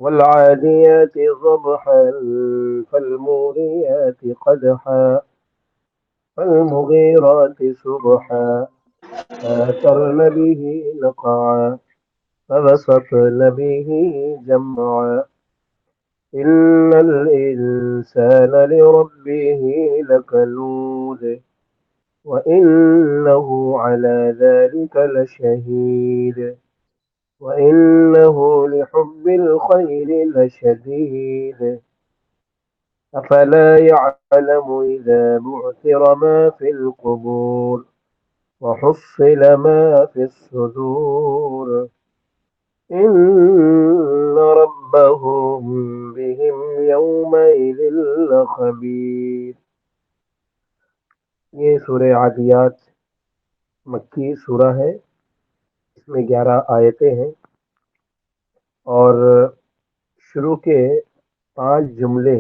والعاديات ضبحا فالموريات قدحا فالمغيرات صبحا فأثرن به نقعا فبسطن به جمعا إن الإنسان لربه لكنود وإنه على ذلك لشهيد وإنه لحب الخير لشديد أفلا يعلم إذا بعثر ما في القبور وحصل ما في الصدور إن ربهم بهم يومئذ لخبير. یہ سورہ عادیات مکی سورہ ہے. اس میں 11 آیتیں ہیں اور شروع کے 5 جملے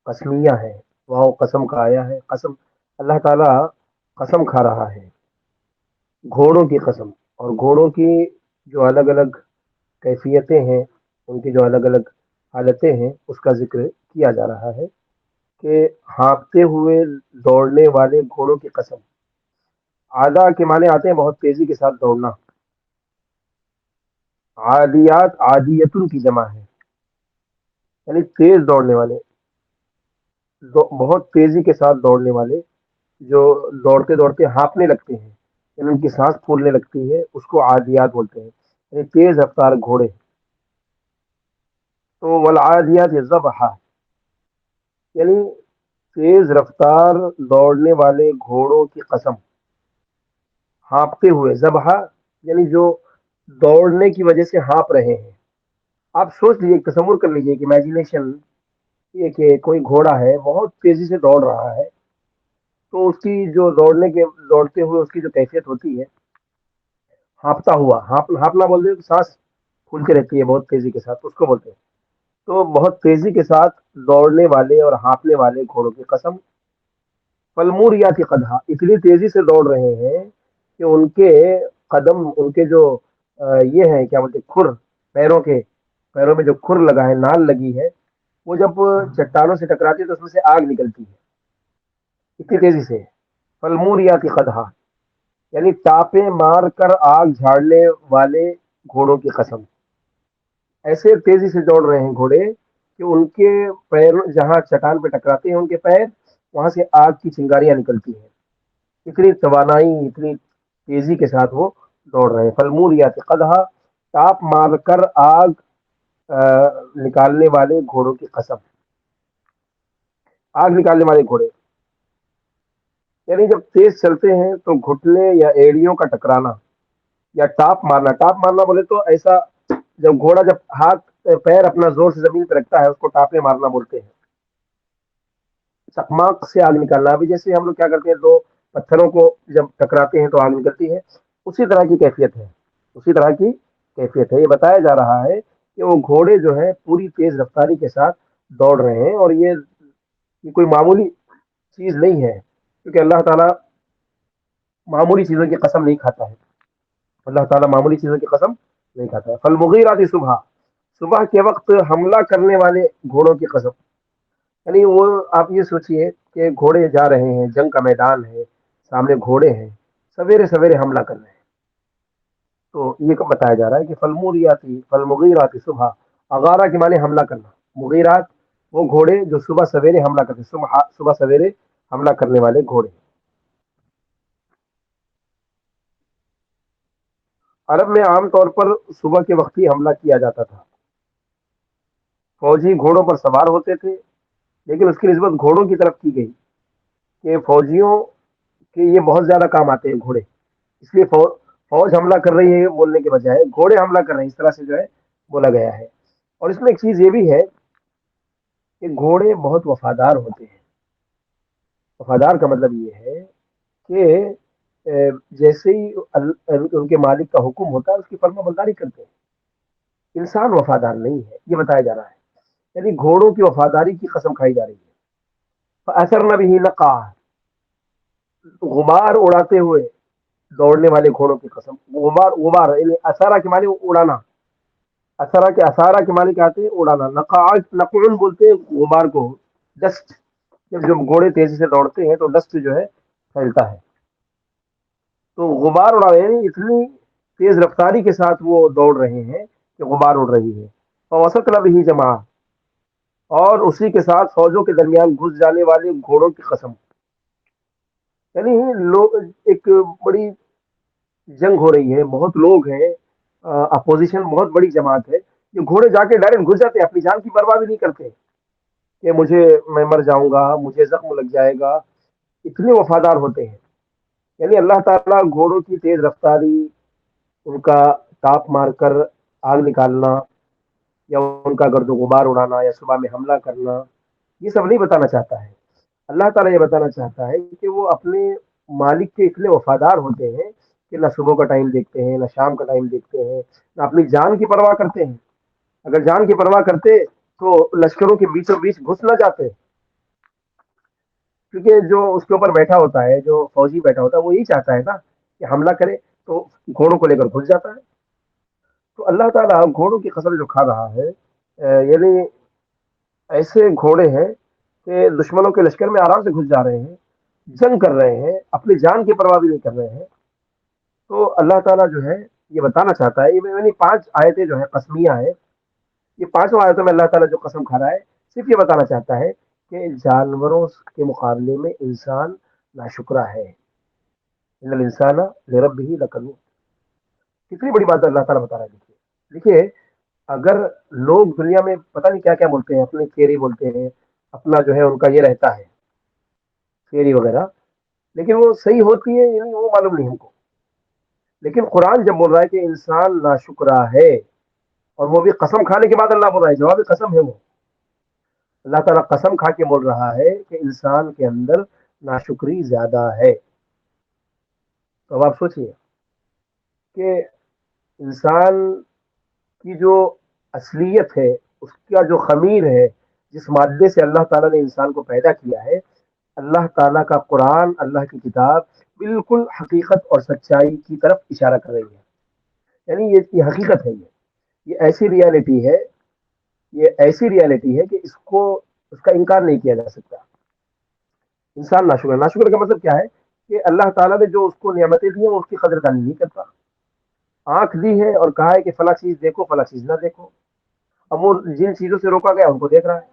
قسمیہ ہیں. واو قسم کا آیا ہے. قسم اللہ تعالیٰ قسم کھا رہا ہے گھوڑوں کی قسم. اور گھوڑوں کی جو الگ الگ کیفیتیں ہیں, ان کی جو الگ الگ حالتیں ہیں, اس کا ذکر کیا جا رہا ہے کہ ہانپتے ہوئے دوڑنے والے گھوڑوں کی قسم. آدھا کے معنی آتے ہیں بہت تیزی کے ساتھ دوڑنا. عادیات عادیتن کی جمع ہے, یعنی تیز دوڑنے والے, بہت تیزی کے ساتھ دوڑنے والے جو دوڑتے دوڑتے ہانپنے لگتے ہیں, یعنی ان کی سانس پھولنے لگتی ہے, اس کو عادیات بولتے ہیں, یعنی تیز رفتار گھوڑے. تو والعادیات ضبحا, یعنی تیز رفتار دوڑنے والے گھوڑوں کی قسم. ہانپتے ہوئے, ذبحا یعنی جو دوڑنے کی وجہ سے ہانپ رہے ہیں. آپ سوچ لیجیے, تصور کر لیجیے کہ امیجنیشن یہ کہ کوئی گھوڑا ہے بہت تیزی سے دوڑ رہا ہے, تو اس کی جو دوڑتے ہوئے اس کی جو کیفیت ہوتی ہے, ہانپتا ہوا, ہانپنا بولتے ہیں تو سانس پھولتی رہتی ہے بہت تیزی کے ساتھ, اس کو بولتے ہیں. تو بہت تیزی کے ساتھ دوڑنے والے اور ہانپنے والے گھوڑوں کی قسم. فالموریات قدحا, اتنی تیزی سے دوڑ رہے ہیں کہ ان کے قدم, ان کے جو یہ ہے کیا بولتے ہیں, کھر, پیروں میں جو کھر لگا ہے, نال لگی ہے, وہ جب چٹانوں سے ٹکراتی ہے تو اس میں سے آگ نکلتی ہے اتنی تیزی سے. فالموریات قدحا, یعنی ٹاپے مار کر آگ جھاڑنے والے گھوڑوں کی قسم. ایسے تیزی سے دوڑ رہے ہیں گھوڑے کہ ان کے پیر جہاں چٹان پہ ٹکراتے ہیں, ان کے پیر, وہاں سے آگ کی چنگاریاں نکلتی ہیں. اتنی توانائی, اتنی تیزی کے ساتھ وہ دوڑ رہے ہیں. فالموریات قدحا, ٹاپ مار کر آگ نکالنے والے گھوڑوں کی قسم. آگ نکالنے والے گھوڑے یعنی جب تیز چلتے ہیں تو گھٹنے یا ایڑیوں کا ٹکرانا یا ٹاپ مارنا. ٹاپ مارنا بولے تو ایسا, جب گھوڑا جب پیر اپنا زور سے زمین پہ رکھتا ہے, اس کو ٹاپے مارنا بولتے ہیں. چکماک سے آگ نکالنا, ابھی جیسے ہم لوگ کیا کرتے ہیں, دو پتھروں کو جب ٹکراتے ہیں تو آگ نکلتی ہے, اسی طرح کی کیفیت ہے. اسی طرح کی کیفیت ہے. یہ بتایا جا رہا ہے کہ وہ گھوڑے جو ہے پوری تیز رفتاری کے ساتھ دوڑ رہے ہیں, اور یہ کوئی معمولی چیز نہیں ہے, کیونکہ اللہ تعالیٰ معمولی چیزوں کی قسم نہیں کھاتا ہے. اللہ تعالیٰ معمولی چیزوں کی قسم نہیں کھاتا ہے. فالمغیرات صبح, صبح کے وقت حملہ کرنے والے گھوڑوں کی قسم. یعنی وہ, آپ یہ سوچئے کہ گھوڑے جا رہے ہیں, جنگ کا میدان ہے, سامنے گھوڑے ہیں, سویرے سویرے حملہ کر رہے ہیں. تو یہ بتایا جا رہا ہے کہ فالمغیرات صبح, اغارہ کے معنی حملہ کرنا, مغیرات وہ گھوڑے جو صبح سویرے حملہ کرتے, صبح سویرے حملہ کرنے والے گھوڑے. عرب میں عام طور پر صبح کے وقت ہی حملہ کیا جاتا تھا. فوجی گھوڑوں پر سوار ہوتے تھے, لیکن اس کی نسبت گھوڑوں کی طرف کی گئی کہ فوجیوں کے یہ بہت زیادہ کام آتے ہیں گھوڑے, اس لیے فوج حملہ کر رہی ہے بولنے کے بجائے گھوڑے حملہ کر رہے ہیں, اس طرح سے جو ہے بولا گیا ہے. اور اس میں ایک چیز یہ بھی ہے کہ گھوڑے بہت وفادار ہوتے ہیں. وفادار کا مطلب یہ ہے کہ جیسے ہی ان کے مالک کا حکم ہوتا ہے اس کی فرما برداری کرتے ہیں. انسان وفادار نہیں ہے, یہ بتایا جا رہا ہے. یعنی گھوڑوں کی وفاداری کی قسم کھائی جا رہی ہے. اثر نہ بھی نقا, غبار اڑاتے ہوئے دوڑنے والے گھوڑوں کی قسم. غبار, یعنی اثارا کے معنی اڑانا, اثارہ کے معنی کیا آتے ہیں؟ اڑانا. نقعن بولتے ہیں غبار کو، ڈسٹ. جب گھوڑے تیزی سے دوڑتے ہیں تو ڈسٹ جو ہے پھیلتا ہے. تو غبار اڑا رہے ہیں، اتنی تیز رفتاری کے ساتھ وہ دوڑ رہے ہیں کہ غبار اڑ رہی ہے. وسط بھی جمع، اور اسی کے ساتھ فوجوں کے درمیان گھس جانے والے گھوڑوں کی قسم. یعنی لوگ، ایک بڑی جنگ ہو رہی ہے، بہت لوگ ہیں، اپوزیشن بہت بڑی جماعت ہے. یہ گھوڑے جا کے ڈائریکٹ گھس جاتے ہیں، اپنی جان کی پرواہ بھی نہیں کرتے کہ میں مر جاؤں گا، مجھے زخم لگ جائے گا. اتنے وفادار ہوتے ہیں. یعنی اللہ تعالیٰ گھوڑوں کی تیز رفتاری، ان کا ٹاپ مار کر آگ نکالنا، یا ان کا گرد و غبار اڑانا، یا صبح میں حملہ کرنا، یہ سب نہیں بتانا چاہتا ہے. اللہ تعالیٰ یہ بتانا چاہتا ہے کہ وہ اپنے مالک کے اتنے وفادار ہوتے ہیں کہ نہ صبح کا ٹائم دیکھتے ہیں، نہ شام کا ٹائم دیکھتے ہیں، نہ اپنی جان کی پرواہ کرتے ہیں. اگر جان کی پرواہ کرتے تو لشکروں کے بیچوں بیچ گھس نہ جاتے. کیونکہ جو اس کے اوپر بیٹھا ہوتا ہے، جو فوجی بیٹھا ہوتا ہے، وہ یہی چاہتا ہے نا کہ حملہ کرے، تو گھوڑوں کو لے کر گھس جاتا ہے. تو اللہ تعالیٰ گھوڑوں کی قسم جو کھا رہا ہے، یعنی ایسے گھوڑے ہیں کہ دشمنوں کے لشکر میں آرام سے گھس جا رہے ہیں، جنگ کر رہے ہیں، اپنی جان کی پرواہ بھی نہیں کر رہے ہیں. تو اللہ تعالیٰ جو ہے یہ بتانا چاہتا ہے، یعنی 5 آیتیں جو ہیں قسمیہ ہیں. یہ 5 آیتوں میں اللہ تعالیٰ جو قسم کھا رہا ہے، صرف یہ بتانا چاہتا ہے کہ جانوروں کے مقابلے میں انسان ناشکرا ہے. ان الانسان لربہ لکنود. کتنی بڑی بات اللہ تعالیٰ بتا رہا ہے. دیکھیے، اگر لوگ دنیا میں پتہ نہیں کیا کیا بولتے ہیں، اپنے تھیری بولتے ہیں، اپنا جو ہے ان کا یہ رہتا ہے تھیری وغیرہ، لیکن وہ صحیح ہوتی ہے یعنی وہ معلوم نہیں ہم کو. لیکن قرآن جب بول رہا ہے کہ انسان ناشکرا ہے، اور وہ بھی قسم کھانے کے بعد اللہ بول رہا ہے، جواب قسم ہے وہ. اللہ تعالیٰ قسم کھا کے بول رہا ہے کہ انسان کے اندر ناشکری زیادہ ہے. تو اب آپ سوچئے کہ انسان کی جو اصلیت ہے، اس کا جو خمیر ہے، جس مادے سے اللہ تعالیٰ نے انسان کو پیدا کیا ہے، اللہ تعالیٰ کا قرآن، اللہ کی کتاب بالکل حقیقت اور سچائی کی طرف اشارہ کر رہی ہے. یعنی یہ حقیقت ہے. یہ ایسی ریالٹی ہے، یہ ایسی ریالٹی ہے کہ اس کا انکار نہیں کیا جا سکتا. انسان ناشکر. ناشکر کا مطلب کیا ہے؟ کہ اللہ تعالیٰ نے جو اس کو نعمتیں دی ہیں وہ اس کی قدر دانی نہیں کرتا. آنکھ دی ہے اور کہا ہے کہ فلاں چیز دیکھو، فلاں چیز نہ دیکھو، اب وہ جن چیزوں سے روکا گیا ان کو دیکھ رہا ہے،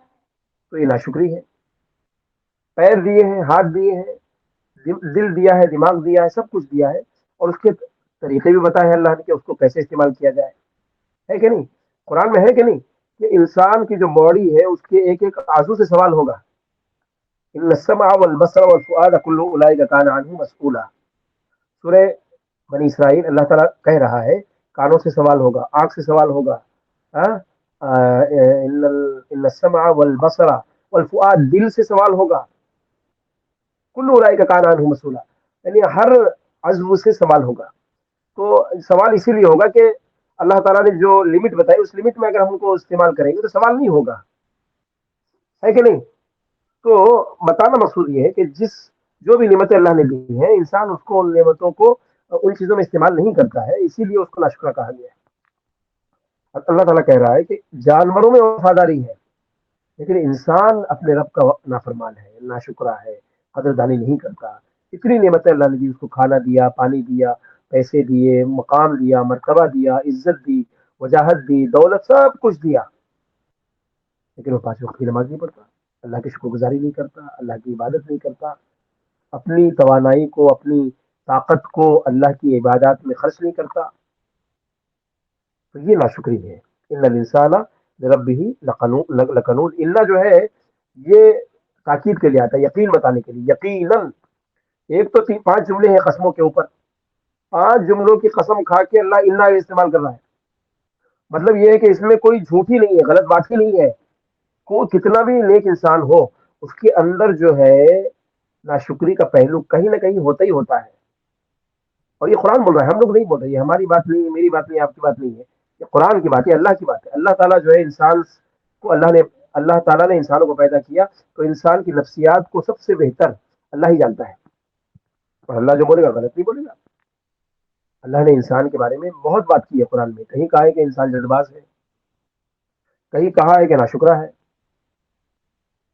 تو یہ ناشکری ہے. پیر دیے ہیں، ہاتھ دیے ہیں، دل دیا ہے، دماغ دیا ہے، سب کچھ دیا ہے، اور اس کے طریقے بھی بتائے ہیں اللہ نے کہ اس کو کیسے استعمال کیا جائے. ہے کہ نہیں؟ قرآن میں ہے کہ نہیں کہ انسان کی جو باڈی ہے اس کے ایک ایک عضو سے سوال ہوگا. ان السمع والبصر والفؤاد كل اولئک کان عنہ مسئولا. سورہ بنی اسرائیل اللہ تعالیٰ کہہ رہا ہے کانوں سے سوال ہوگا، آنکھ سے سوال ہوگا، ہاں، ان السمع والبصر والفؤاد، دل سے سوال ہوگا. کل اولئک کان عنہ مسئولا، یعنی ہر عضو سے سوال ہوگا. تو سوال اسی لیے ہوگا کہ اللہ تعالیٰ نے جو لمٹ بتائی اس لمٹ میں اگر ہم کو استعمال کریں گے تو سوال نہیں ہوگا. ہے کہ نہیں؟ تو بتانا مقصود یہ ہے کہ جو بھی نعمتیں اللہ نے دی ہیں، انسان اس کو، ان نعمتوں کو ان چیزوں میں استعمال نہیں کرتا ہے، اسی لیے اس کو ناشکرا کہا گیا ہے. اللہ تعالیٰ کہہ رہا ہے کہ جانوروں میں وفاداری ہے، لیکن انسان اپنے رب کا نافرمان ہے، ناشکرا ہے، قدردانی نہیں کرتا. اتنی نعمتیں اللہ نے دی، اس کو کھانا دیا، پانی دیا، پیسے دیے، مقام دیا، مرتبہ دیا، عزت دی، وجاہت دی، دولت، سب کچھ دیا، لیکن وہ 5 وقت کی نماز نہیں پڑھتا، اللہ کی شکر گزاری نہیں کرتا، اللہ کی عبادت نہیں کرتا، اپنی توانائی کو، اپنی طاقت کو اللہ کی عبادات میں خرچ نہیں کرتا. تو یہ ناشکری ہے. ان الانسان لربہ لکنود. اللہ جو ہے یہ تاکید کے لیے آتا ہے، یقین بتانے کے لیے. یقیناً ایک تو 5 جملے ہیں قسموں کے اوپر، 5 جملوں کی قسم کھا کے اللہ اللہ استعمال کر رہا ہے. مطلب یہ ہے کہ اس میں کوئی جھوٹی نہیں ہے، غلط بات ہی نہیں ہے. کتنا بھی نیک انسان ہو، اس کے اندر جو ہے ناشکری کا پہلو کہیں نہ کہیں ہوتا ہی ہوتا ہے. اور یہ قرآن بول رہا ہے، ہم لوگ نہیں بول رہے. یہ ہماری بات نہیں ہے، میری بات نہیں ہے، آپ کی بات نہیں ہے. یہ قرآن کی بات ہے، اللہ کی بات ہے. اللہ تعالیٰ جو ہے انسان کو، اللہ تعالیٰ نے انسانوں کو پیدا کیا، تو انسان کی نفسیات کو سب سے بہتر اللہ ہی جانتا ہے. اور اللہ جو بولے گا غلط نہیں بولے گا. اللہ نے انسان کے بارے میں بہت بات کی ہے قرآن میں. کہیں کہا ہے کہ انسان جلد باز ہے، کہیں کہا ہے کہ ناشکرا ہے،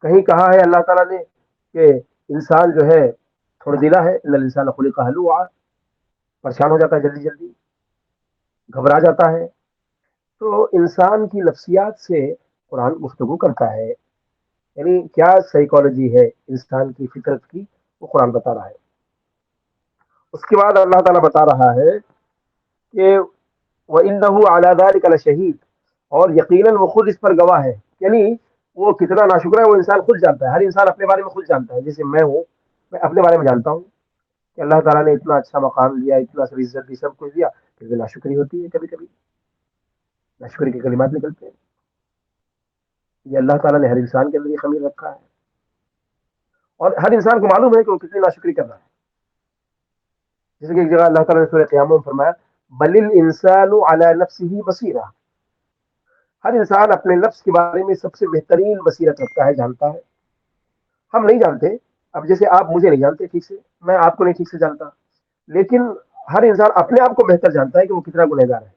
کہیں کہا ہے اللہ تعالیٰ نے کہ انسان جو ہے تھوڑا دلا ہے، ان الانسان خلق ہلوعا، پریشان ہو جاتا ہے جلدی جلدی، گھبرا جاتا ہے۔ تو انسان کی نفسیات سے قرآن گفتگو کرتا ہے، یعنی کیا سائیکالوجی ہے انسان کی فطرت کی، وہ قرآن بتا رہا ہے۔ اس کے بعد اللہ تعالیٰ بتا رہا ہے کہ وَإِنَّهُ عَلَى ذَلِكَ لَشَهِيدٌ، اور یقیناً وہ خود اس پر گواہ ہے، یعنی وہ کتنا ناشکرا ہے وہ انسان خود جانتا ہے، ہر انسان اپنے بارے میں خود جانتا ہے، جیسے میں ہوں، میں اپنے بارے میں جانتا ہوں کہ اللہ تعالیٰ نے اتنا اچھا مقام دیا، اتنا سب عزت دی، سب کچھ دیا، پھر بھی ناشکری ہوتی ہے، کبھی کبھی ناشکری کے کلمات نکلتے ہیں۔ یہ اللہ تعالیٰ نے ہر انسان کے اندر یہ خمیر رکھا ہے، اور ہر انسان کو معلوم ہے کہ وہ کتنی ناشکری کر رہا ہے۔ جیسے کہ ایک جگہ اللہ تعالیٰ نے سورہ قیامہ میں فرمایا بل الانسان علی نفسه بصیرہ، ہر انسان اپنے نفس کے بارے میں سب سے بہترین بصیرت رکھتا ہے، جانتا ہے، ہم نہیں جانتے۔ اب جیسے آپ مجھے نہیں جانتے ٹھیک سے، میں آپ کو نہیں ٹھیک سے جانتا، لیکن ہر انسان اپنے آپ کو بہتر جانتا ہے کہ وہ کتنا گنہگار ہے،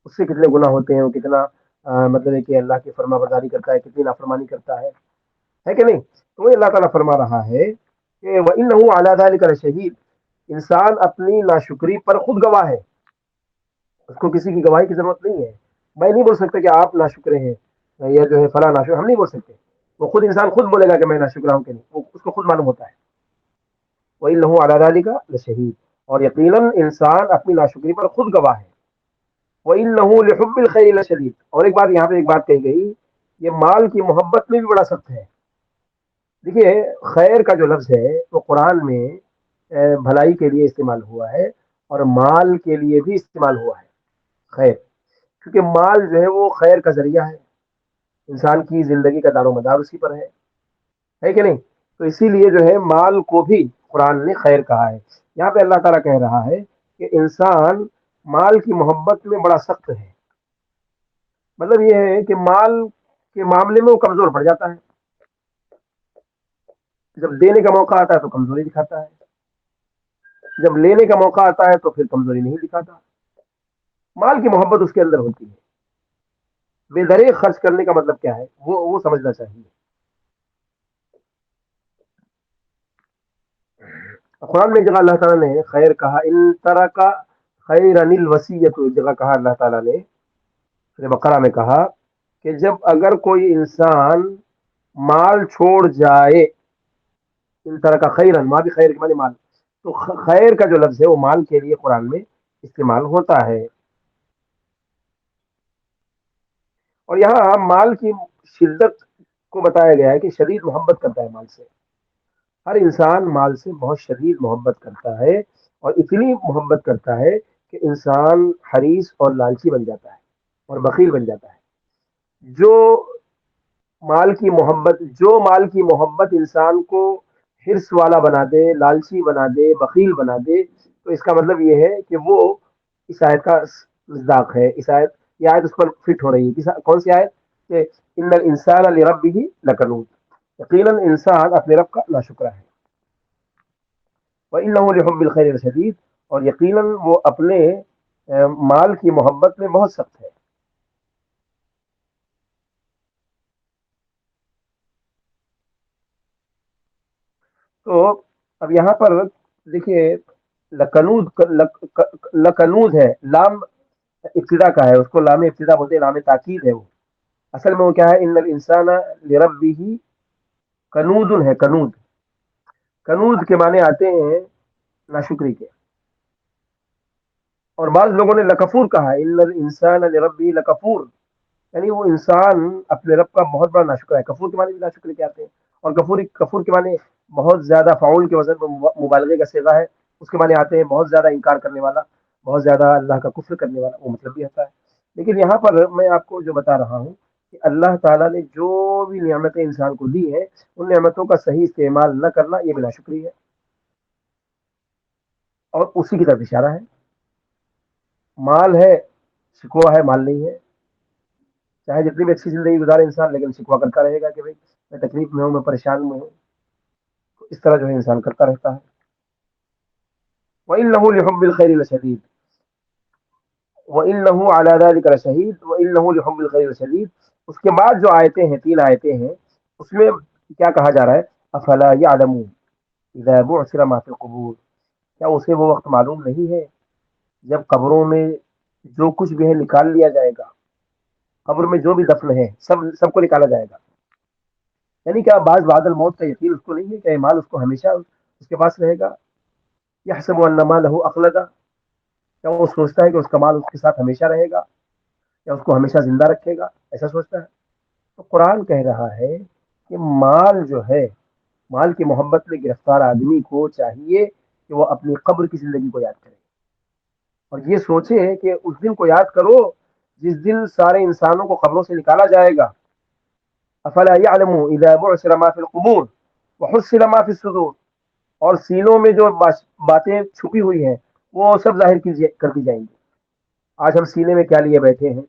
اس سے کتنے گناہ ہوتے ہیں، وہ کتنا مطلب ہے کہ اللہ کی فرما برداری کرتا ہے، کتنی نافرمانی کرتا ہے کہ نہیں؟ تو وہ اللہ تعالیٰ فرما رہا ہے کہ وَإِنَّهُ عَلَى ذَلِكَ لَشَهِيدٌ، انسان اپنی ناشکری پر خود گواہ ہے، اس کو کسی کی گواہی کی ضرورت نہیں ہے۔ میں نہیں بول سکتا کہ آپ ناشکرے ہیں یا جو ہے فلاں ناشکر، ہم نہیں بول سکتے، وہ خود انسان خود بولے گا کہ میں ناشکرا ہوں کہ نہیں، وہ اس کو خود معلوم ہوتا ہے۔ وَإِنَّهُ عَلَى ذَلِكَ لَشَهِيدٌ، اور یقیناً انسان اپنی ناشکری پر خود گواہ ہے۔ وَإِنَّهُ لِحُبِّ الْخَيْرِ لَشَدِيدٌ، اور ایک بات یہاں پہ ایک بات کہی گئی، یہ مال کی محبت میں بھی بڑا سخت ہے۔ دیکھیے خیر کا جو لفظ ہے وہ قرآن میں بھلائی کے لیے استعمال ہوا ہے، اور مال کے لیے بھی استعمال ہوا ہے، خیر، کیونکہ مال جو ہے وہ خیر کا ذریعہ ہے، انسان کی زندگی کا دار و مدار اسی پر ہے کہ نہیں؟ تو اسی لیے جو ہے مال کو بھی قرآن نے خیر کہا ہے۔ یہاں پہ اللہ تعالیٰ کہہ رہا ہے کہ انسان مال کی محبت میں بڑا سخت ہے، مطلب یہ ہے کہ مال کے معاملے میں وہ کمزور پڑ جاتا ہے، جب دینے کا موقع آتا ہے تو کمزوری دکھاتا ہے، جب لینے کا موقع آتا ہے تو پھر کمزوری نہیں دکھاتا۔ مال کی محبت اس کے اندر ہوتی ہے، بے دریغ خرچ کرنے کا مطلب کیا ہے وہ سمجھنا چاہیے۔ قرآن میں ایک جگہ اللہ تعالیٰ نے خیر کہا، ان طرح کا خیر انل وسیعت، ایک جگہ کہا اللہ تعالیٰ نے سورہ بقرہ میں کہا کہ جب اگر کوئی انسان مال چھوڑ جائے، ان طرح کا خیر، ماں بھی خیر کے معنی مال، تو خیر کا جو لفظ ہے وہ مال کے لیے قرآن میں استعمال ہوتا ہے۔ اور یہاں مال کی شدت کو بتایا گیا ہے کہ شدید محبت کرتا ہے مال سے، ہر انسان مال سے بہت شدید محبت کرتا ہے، اور اتنی محبت کرتا ہے کہ انسان حریص اور لالچی بن جاتا ہے اور بخیل بن جاتا ہے۔ جو مال کی محبت انسان کو حرص والا بنا دے، لالچی بنا دے، بخیل بنا دے، تو اس کا مطلب یہ ہے کہ وہ اس آیت کا مصداق ہے، اس آیت، یہ آیت اس پر فٹ ہو رہی ہے۔ کون سی آیت؟ کہ ان الانسان لربہ لکنود، یقیناً انسان اپنے رب کا ناشکرا ہے۔ وَإِنَّهُ لِحُبِّ الْخَيْرِ لَشَدِيدٌ، اور یقیناً وہ اپنے مال کی محبت میں بہت سخت ہے۔ تو اب یہاں پر دیکھیے لکنود، لکنود ہے، لام ابتدا کا ہے، اس کو لام ابتدا بولتے ہیں، لام تاکید ہے وہ، اصل میں وہ کیا ہے، ان الانسان لربہ کنود ہے، کنود، کنود کے معنی آتے ہیں ناشکری کے، اور بعض لوگوں نے لکفور کہا ہے، ان الانسان لربہ لکفور، یعنی وہ انسان اپنے رب کا بہت بڑا ناشکرا ہے۔ کفور کے معنی بھی ناشکری کے آتے ہیں، اور کفور کے معنی بہت زیادہ، فعول کے وزن میں مبالغے کا صیغہ ہے، اس کے معنی آتے ہیں بہت زیادہ انکار کرنے والا، بہت زیادہ اللہ کا کفر کرنے والا، وہ مطلب بھی ہوتا ہے۔ لیکن یہاں پر میں آپ کو جو بتا رہا ہوں کہ اللہ تعالیٰ نے جو بھی نعمتیں انسان کو دی ہیں، ان نعمتوں کا صحیح استعمال نہ کرنا یہ بھی ناشکری ہے، اور اسی کی طرف اشارہ ہے۔ مال ہے، شکوہ ہے مال نہیں ہے، چاہے جتنی بھی اچھی زندگی گزارے انسان، لیکن شکوہ کرتا رہے گا کہ بھائی میں تکلیف میں ہوں، میں پریشان میں ہوں، تو اس طرح جو ہے انسان کرتا رہتا ہے۔ وَإِنَّهُ لِحُبِّ الْخَيْرِ لَشَدِيدٌ، وَإِنَّهُ عَلَى ذَلِكَ لَشَهِيدٌ، وَإِنَّهُ لِحُبِّ الْخَيْرِ لَشَدِيدٌ، اس کے بعد جو آیتیں ہیں 3 آیتیں ہیں، اس میں کیا کہا جا رہا ہے؟ افلا یعلمون اذا بعثر ما فی القبور، کیا اسے وہ وقت معلوم نہیں ہے جب قبروں میں جو کچھ بھی ہے نکال لیا جائے گا؟ قبر میں جو بھی دفن ہے سب سب کو نکالا جائے گا. یعنی کیا بعد الموت کا یقین اس کو نہیں ہے کہ مال اس کو ہمیشہ اس کے پاس رہے گا؟ یحسب ان مالہ اخلدا، کیا وہ سوچتا ہے کہ اس کا مال اس کے ساتھ ہمیشہ رہے گا یا اس کو ہمیشہ زندہ رکھے گا؟ ایسا سوچتا ہے؟ تو قرآن کہہ رہا ہے کہ مال جو ہے، مال کی محبت میں گرفتار آدمی کو چاہیے کہ وہ اپنی قبر کی زندگی کو یاد کرے اور یہ سوچے کہ اس دن کو یاد کرو جس دن سارے انسانوں کو قبروں سے نکالا جائے گا. افلا يعلم اذا بعثر ما في القبور وحصل ما في الصدور، اور سینوں میں جو باتیں چھپی ہوئی ہیں وہ سب ظاہر کر دی جائیں گی. آج ہم سینے میں کیا لیے بیٹھے ہیں،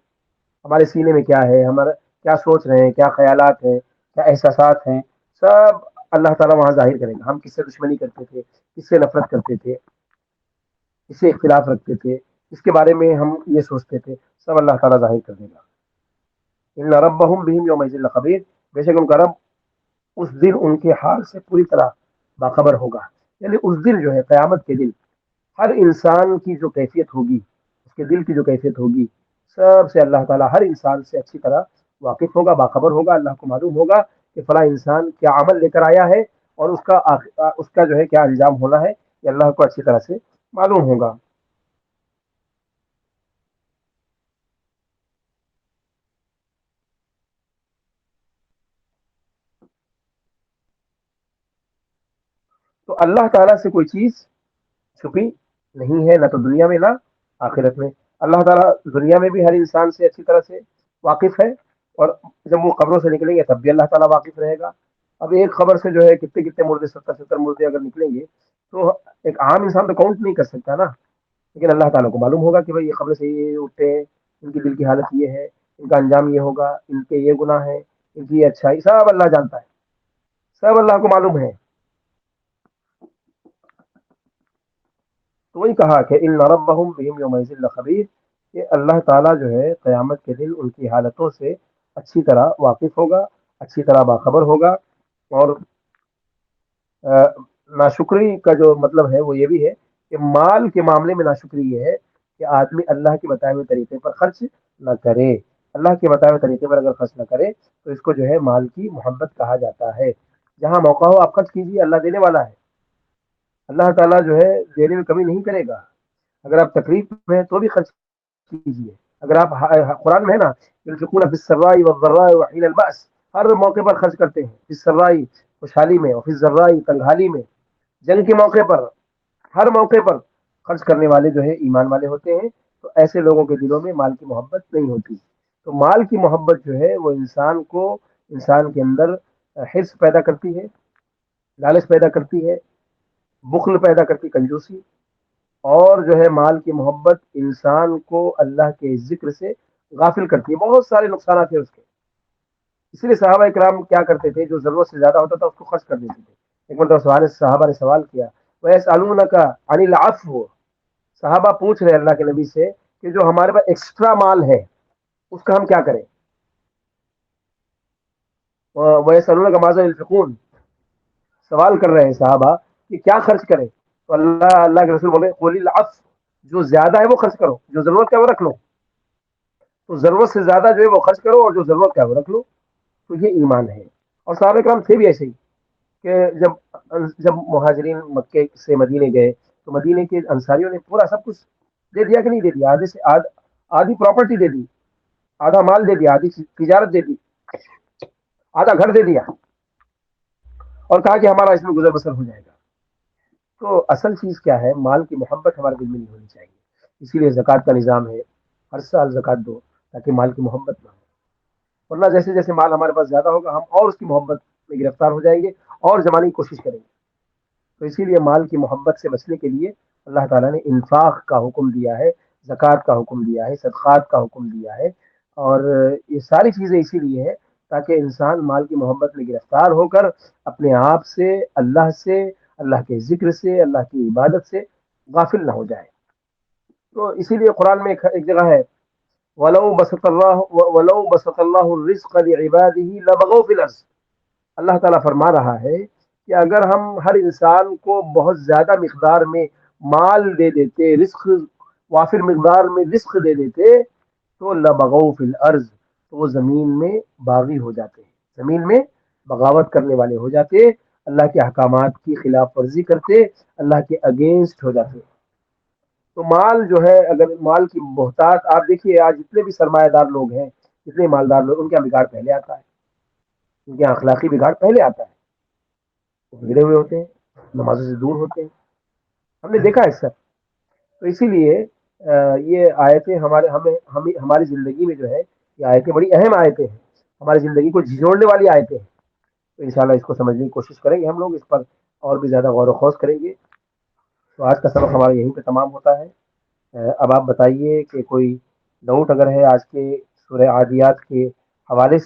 ہمارے سینے میں کیا ہے، ہمارا کیا سوچ رہے ہیں، کیا خیالات ہیں، کیا احساسات ہیں، سب اللہ تعالیٰ وہاں ظاہر کریں گا. ہم کس سے دشمنی کرتے تھے، کس سے نفرت کرتے تھے، کس سے اختلاف رکھتے تھے، اس کے بارے میں ہم یہ سوچتے تھے، سب اللہ تعالیٰ ظاہر کر دے گا. ان ربهم بهم يومئذ لخبیر، بے شک ان کا رب اس دن ان کے حال سے پوری طرح باخبر ہوگا. یعنی اس دن جو ہے قیامت کے دن ہر انسان کی جو کیفیت ہوگی، اس کے دل کی جو کیفیت ہوگی، سب سے اللہ تعالیٰ ہر انسان سے اچھی طرح واقف ہوگا، باخبر ہوگا. اللہ کو معلوم ہوگا کہ فلاں انسان کیا عمل لے کر آیا ہے اور اس کا جو ہے کیا انجام ہونا ہے، یہ اللہ کو اچھی طرح سے معلوم ہوگا. تو اللہ تعالیٰ سے کوئی چیز چھپی نہیں ہے، نہ تو دنیا میں نہ آخرت میں. اللہ تعالیٰ دنیا میں بھی ہر انسان سے اچھی طرح سے واقف ہے، اور جب وہ قبروں سے نکلیں گے تب بھی اللہ تعالیٰ واقف رہے گا. اب ایک خبر سے جو ہے کتنے کتنے مردے، 70 مردے اگر نکلیں گے تو ایک عام انسان تو کاؤنٹ نہیں کر سکتا نا، لیکن اللہ تعالیٰ کو معلوم ہوگا کہ بھائی یہ خبر سے یہ اٹھتے ہیں، ان کی دل کی حالت یہ ہے، ان کا انجام یہ ہوگا، ان کے یہ گناہ ہے، ان کی یہ اچھائی، سب اللہ جانتا ہے، سب اللہ کو معلوم ہے. تو وہی کہا کہ ان ربهم بهم يومئذ لخبیر، کہ اللہ تعالیٰ جو ہے قیامت کے دن ان کی حالتوں سے اچھی طرح واقف ہوگا، اچھی طرح باخبر ہوگا. اور ناشکری کا جو مطلب ہے وہ یہ بھی ہے کہ مال کے معاملے میں ناشکری یہ ہے کہ آدمی اللہ کے بتائے ہوئے طریقے پر خرچ نہ کرے. اللہ کے بتائے ہوئے طریقے پر اگر خرچ نہ کرے تو اس کو جو ہے مال کی محبت کہا جاتا ہے. جہاں موقع ہو آپ خرچ کیجیے، اللہ دینے والا ہے. اللہ تعالیٰ جو ہے دینے میں کمی نہیں کرے گا. اگر آپ تکلیف میں ہیں تو بھی خرچ کیجیے. اگر آپ قرآن میں ہے نا، ينفقون في السراء والضراء وحين البأس، ہر موقع پر خرچ کرتے ہیں. في السراء خوشحالی میں، اور في الضراء تنگحالی میں، جنگ کے موقع پر، ہر موقع پر خرچ کرنے والے جو ہے ایمان والے ہوتے ہیں. تو ایسے لوگوں کے دلوں میں مال کی محبت نہیں ہوتی. تو مال کی محبت جو ہے وہ انسان کے اندر حرص پیدا کرتی ہے، لالچ پیدا کرتی ہے، بخل پیدا کرتی، کنجوسی. اور جو ہے مال کی محبت انسان کو اللہ کے ذکر سے غافل کرتی ہے. بہت سارے نقصانات ہیں اس کے. اس لیے صحابہ کرام کیا کرتے تھے، جو ضرورت سے زیادہ ہوتا تھا اس کو خرچ کر دیتے تھے. ایک مرتبہ صحابہ نے سوال کیا، وَيَسْأَلُونَكَ عَنِ الْعَفْوِ، صحابہ پوچھ رہے اللہ کے نبی سے کہ جو ہمارے پاس ایکسٹرا مال ہے اس کا ہم کیا کریں. وَيَسْأَلُونَكَ مَاذَا يُنْفِقُونَ، سوال کر رہے ہیں صحابہ کہ کیا خرچ کریں. تو اللہ کے رسول بولے قُلِ الْعَفْوَ، جو زیادہ ہے وہ خرچ کرو، جو ضرورت کا وہ رکھ لو. تو ضرورت سے زیادہ جو ہے وہ خرچ کرو، اور جو ضرورت کا ہے وہ رکھ لو. تو یہ ایمان ہے. اور صحابہ کرام تھے بھی ایسے ہی کہ جب مہاجرین مکے سے مدینے گئے تو مدینے کے انصاریوں نے پورا سب کچھ دے دیا کہ نہیں دے دیا؟ آدھے سے آدھی پراپرٹی دے دی، آدھا مال دے دیا، آدھی تجارت دے دی، آدھا گھر دے دیا، اور کہا کہ ہمارا اس میں گزر بسر ہو جائے گا. تو اصل چیز کیا ہے؟ مال کی محبت ہمارے دل میں نہیں ہونی چاہیے. اسی لیے زکوٰۃ کا نظام ہے، ہر سال زکوٰۃ دو تاکہ مال کی محبت نہ ہو. ورنہ جیسے جیسے مال ہمارے پاس زیادہ ہوگا ہم اور اس کی محبت میں گرفتار ہو جائیں گے اور جمانے کی کوشش کریں گے. تو اسی لیے مال کی محبت سے بچنے کے لیے اللہ تعالیٰ نے انفاق کا حکم دیا ہے، زکوٰۃ کا حکم دیا ہے، صدقات کا حکم دیا ہے. اور یہ ساری چیزیں اسی لیے ہے تاکہ انسان مال کی محبت میں گرفتار ہو کر اپنے آپ سے، اللہ کے ذکر سے، اللہ کی عبادت سے غافل نہ ہو جائے. تو اسی لیے قرآن میں ایک جگہ ہے وَلَوْ بَسَطَ اللَّهُ الرِّزْقَ لِعِبَادِهِ لَبَغَوْا فِي الْأَرْضِ. اللہ تعالیٰ فرما رہا ہے کہ اگر ہم ہر انسان کو بہت زیادہ مقدار میں مال دے دیتے، رزق وافر مقدار میں رزق دے دیتے، تو لبغوا فی الارض، تو وہ زمین میں باغی ہو جاتے ہیں، زمین میں بغاوت کرنے والے ہو جاتے، اللہ کے احکامات کی خلاف ورزی کرتے، اللہ کے اگینسٹ ہو جاتے. تو مال جو ہے، اگر مال کی بہتات آپ دیکھیے، آج جتنے بھی سرمایہ دار لوگ ہیں، جتنے مالدار لوگ، ان کا بگاڑ پہلے آتا ہے، ان کے اخلاقی بگاڑ پہلے آتا ہے. وہ بگڑے ہوئے ہوتے ہیں، نمازوں سے دور ہوتے ہیں، ہم نے دیکھا ہے سر. تو اسی لیے یہ آیتیں ہماری زندگی میں جو ہے، یہ آیتیں بڑی اہم آیتیں ہیں، ہماری زندگی کو جھنجھوڑنے والی آیتیں ہیں. تو انشاءاللہ اس کو سمجھنے کی کوشش کریں گے، ہم لوگ اس پر اور بھی زیادہ غور و خوض کریں گے. تو آج کا سبق ہمارا یہیں پہ تمام ہوتا ہے. اب آپ بتائیے کہ کوئی ڈاؤٹ اگر ہے آج کے سورہ عادیات کے حوالے سے.